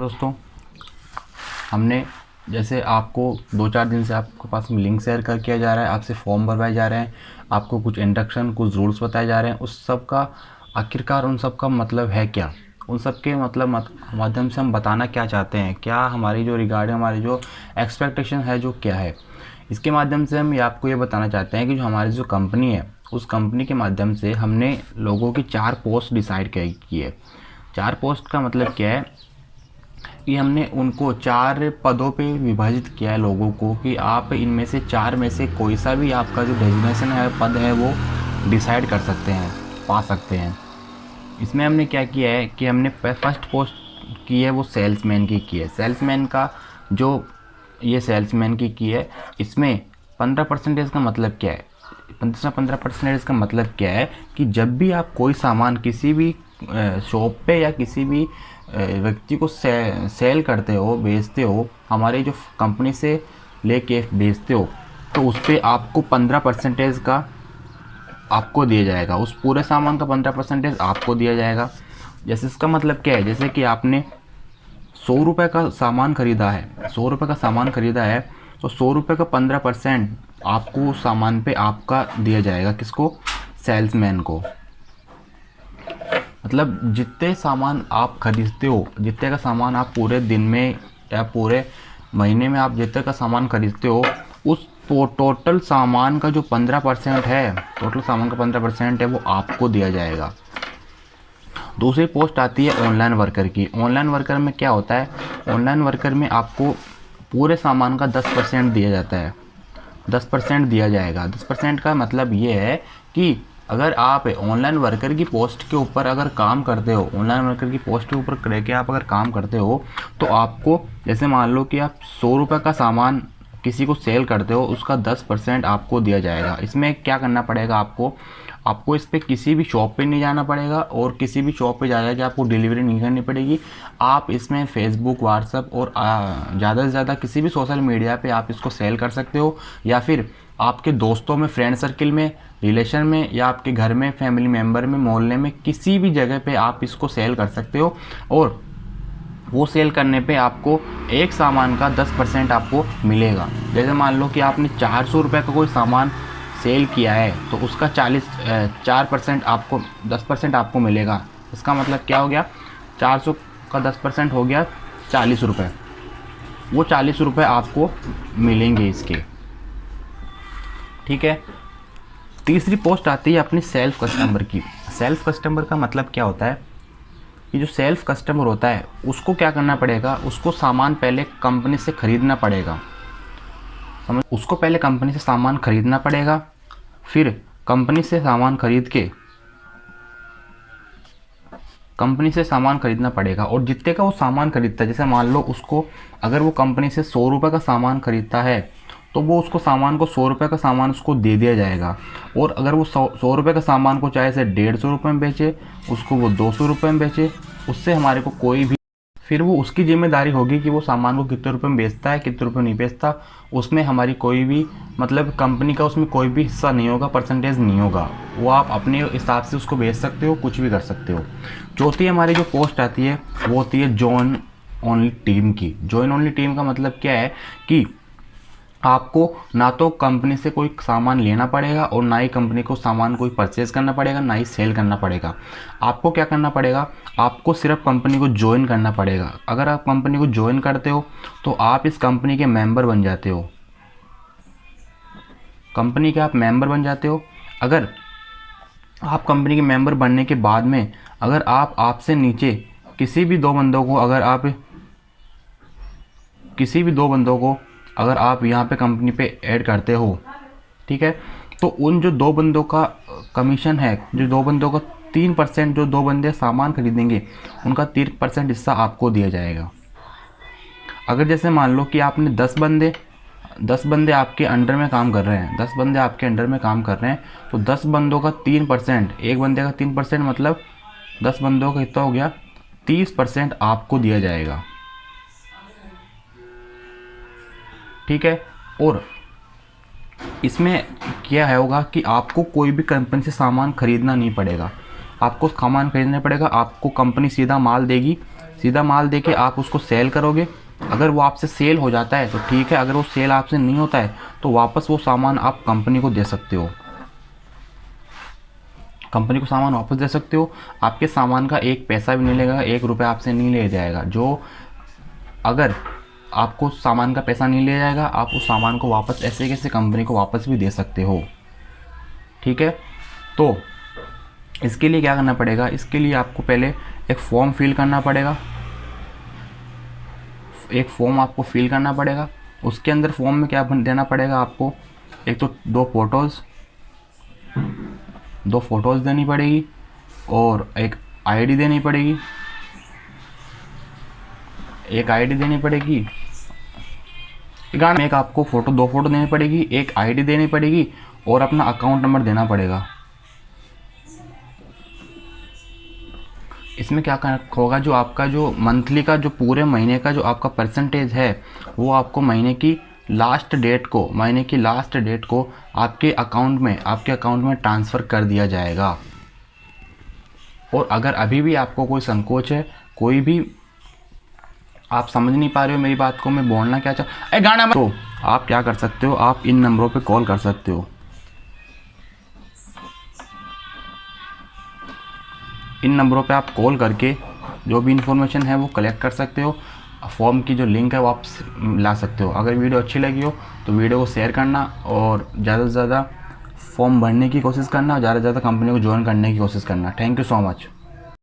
दोस्तों, हमने जैसे आपको 2-4 दिन से आपके पास में लिंक शेयर कर किया जा रहा है, आपसे फॉर्म भरवाए जा रहे हैं, आपको कुछ इंस्ट्रक्शन, कुछ रूल्स बताए जा रहे हैं। उस सब का आखिरकार उन सब का मतलब है क्या? उन सब के मतलब माध्यम से हम बताना क्या चाहते हैं? क्या हमारी जो रिगार्डिंग हमारी जो एक्सपेक्टेशन है जो क्या है? इसके माध्यम से हम आपको ये बताना चाहते हैं कि जो हमारी जो कंपनी है, उस कंपनी के माध्यम से हमने लोगों की 4 पोस्ट डिसाइड की है। 4 पोस्ट का मतलब क्या है कि हमने उनको 4 पदों पे विभाजित किया है लोगों को कि आप इनमें से 4 में से कोई सा भी आपका जो डेजिग्नेशन है, पद है, वो डिसाइड कर सकते हैं, पा सकते हैं। इसमें हमने क्या किया है कि हमने फर्स्ट पोस्ट की है वो सेल्समैन की है। सेल्समैन का जो ये सेल्समैन की है, इसमें 15% का मतलब क्या है? 15% का मतलब क्या है कि जब भी आप कोई सामान किसी भी शॉप पे या किसी भी व्यक्ति को सेल करते हो, बेचते हो, हमारी जो कंपनी से लेके बेचते हो, तो उस पर आपको 15% का आपको दिया जाएगा। उस पूरे सामान का 15% आपको दिया जाएगा। जैसे इसका मतलब क्या है, जैसे कि आपने 100 रुपये का सामान ख़रीदा है, 100 रुपये का सामान ख़रीदा है, तो 100 रुपये का 15% आपको उस सामान पे आपका दिया जाएगा। किसको? सेल्समैन को। मतलब जितने सामान आप खरीदते हो, जितने का सामान आप पूरे दिन में या पूरे महीने में आप जितने का सामान खरीदते हो, उस टोटल सामान का जो 15% है, टोटल सामान का 15% है, वो आपको दिया जाएगा। दूसरी पोस्ट आती है ऑनलाइन वर्कर की। ऑनलाइन वर्कर में क्या होता है? ऑनलाइन वर्कर में आपको पूरे सामान का 10% दिया जाता है, 10% दिया जाएगा। 10% का मतलब ये है कि अगर आप ऑनलाइन वर्कर की पोस्ट के ऊपर अगर काम करते हो, ऑनलाइन वर्कर की पोस्ट के ऊपर रह के आप अगर काम करते हो, तो आपको जैसे मान लो कि आप 100 रुपये का सामान किसी को सेल करते हो, उसका 10% आपको दिया जाएगा। इसमें क्या करना पड़ेगा आपको इस पर किसी भी शॉप पे नहीं जाना पड़ेगा और किसी भी शॉप पे जा के आपको डिलीवरी नहीं करनी पड़ेगी। आप इसमें फेसबुक, व्हाट्सएप और ज़्यादा से ज़्यादा किसी भी सोशल मीडिया पे आप इसको सेल कर सकते हो, या फिर आपके दोस्तों में, फ्रेंड सर्किल में, रिलेशन में, या आपके घर में, फैमिली मेम्बर में, मोहल्ले में, किसी भी जगह पे आप इसको सेल कर सकते हो। और वो सेल करने पे आपको एक सामान का 10% आपको मिलेगा। जैसे मान लो कि आपने 400 रुपये का कोई सामान सेल किया है, तो उसका 4% आपको 10% आपको मिलेगा। इसका मतलब क्या हो गया? 400 का 10% हो गया 40 रुपये। वो 40 रुपये आपको मिलेंगे इसके। ठीक है। तीसरी पोस्ट आती है अपनी सेल्फ कस्टमर की। सेल्फ कस्टमर का मतलब क्या होता है कि जो सेल्फ कस्टमर होता है उसको क्या करना पड़ेगा? उसको सामान पहले कंपनी से ख़रीदना पड़ेगा। उसको पहले कंपनी से सामान ख़रीदना पड़ेगा, फिर कंपनी से सामान खरीदना पड़ेगा। और जितने का वो सामान खरीदता है, जैसे मान लो उसको अगर वो कंपनी से 100 रुपये का सामान खरीदता है, तो वो उसको सामान को 100 रुपये का सामान उसको दे दिया जाएगा। और अगर वो 100 रुपये का सामान को चाहे से 150 रुपये में बेचे, उसको वो 200 रुपये में बेचे, उससे हमारे को कोई भी, फिर वो उसकी जिम्मेदारी होगी कि वो सामान को कितने रुपए में बेचता है, कितने रुपए नहीं बेचता। उसमें हमारी कोई भी मतलब कंपनी का उसमें कोई भी हिस्सा नहीं होगा, परसेंटेज नहीं होगा। वो आप अपने हिसाब से उसको बेच सकते हो, कुछ भी कर सकते हो। चौथी हमारी जो पोस्ट आती है वो होती है जॉइन ओनली टीम की। जॉइन ओनली टीम का मतलब क्या है कि आपको ना तो कंपनी से कोई सामान लेना पड़ेगा और ना ही कंपनी को सामान कोई परचेज करना पड़ेगा, ना ही सेल करना पड़ेगा। आपको क्या करना पड़ेगा? आपको सिर्फ कंपनी को ज्वाइन करना पड़ेगा। अगर आप कंपनी को ज्वाइन करते हो तो आप इस कंपनी के मेंबर बन जाते हो। कंपनी के आप मेंबर बन जाते हो। अगर आप कंपनी के मेंबर बनने के बाद में अगर आपसे नीचे किसी भी दो बंदों को अगर आप यहाँ पे कंपनी पे ऐड करते हो, ठीक है, तो उन जो 2 बंदों का कमीशन है, जो 2 बंदों का 3%, जो 2 बंदे सामान खरीदेंगे उनका 3% हिस्सा आपको दिया जाएगा। अगर जैसे मान लो कि आपने 10 बंदे आपके अंडर में काम कर रहे हैं, 10 बंदे आपके अंडर में काम कर रहे हैं, तो 10 बंदों का 3%, एक बंदे का 3% मतलब 10 बंदों का कितना हो गया? 30% आपको दिया जाएगा। ठीक है। और इसमें क्या है होगा कि आपको कोई भी कंपनी से सामान खरीदना नहीं पड़ेगा। आपको सामान खरीदना पड़ेगा, आपको कंपनी सीधा माल देगी, सीधा माल देके आप उसको सेल करोगे। अगर वो आपसे सेल हो जाता है तो ठीक है, अगर वो सेल आपसे नहीं होता है तो वापस वो सामान आप कंपनी को दे सकते हो, कंपनी को सामान वापस दे सकते हो। आपके सामान का एक पैसा भी नहीं लगेगा, 1 रुपया आपसे नहीं ले जाएगा। जो अगर आपको सामान का पैसा नहीं ले जाएगा, आप उस सामान को वापस ऐसे कैसे कंपनी को वापस भी दे सकते हो। ठीक है, तो इसके लिए क्या करना पड़ेगा, इसके लिए आपको पहले एक फॉर्म फिल करना पड़ेगा। एक फॉर्म आपको फिल करना पड़ेगा। उसके अंदर फॉर्म में क्या देना पड़ेगा आपको, एक तो 2 फ़ोटोज़ देनी पड़ेगी और एक आईडी देनी पड़ेगी, एक आपको 2 फ़ोटो देनी पड़ेगी, एक आईडी देनी पड़ेगी और अपना अकाउंट नंबर देना पड़ेगा। इसमें क्या होगा, जो आपका जो मंथली का जो पूरे महीने का जो आपका परसेंटेज है वो आपको महीने की लास्ट डेट को आपके अकाउंट में ट्रांसफ़र कर दिया जाएगा। और अगर अभी भी आपको कोई संकोच है, कोई भी आप समझ नहीं पा रहे हो मेरी बात को, मैं बोलना क्या चाह गाना, तो आप क्या कर सकते हो, आप इन नंबरों पे कॉल कर सकते हो। इन नंबरों पे आप कॉल करके जो भी इन्फॉर्मेशन है वो कलेक्ट कर सकते हो। फॉर्म की जो लिंक है वो आप ला सकते हो। अगर वीडियो अच्छी लगी हो तो वीडियो को शेयर करना और ज़्यादा से ज़्यादा फॉर्म भरने की कोशिश करना और ज़्यादा से ज़्यादा कंपनी को ज्वाइन करने की कोशिश करना। Thank you so much.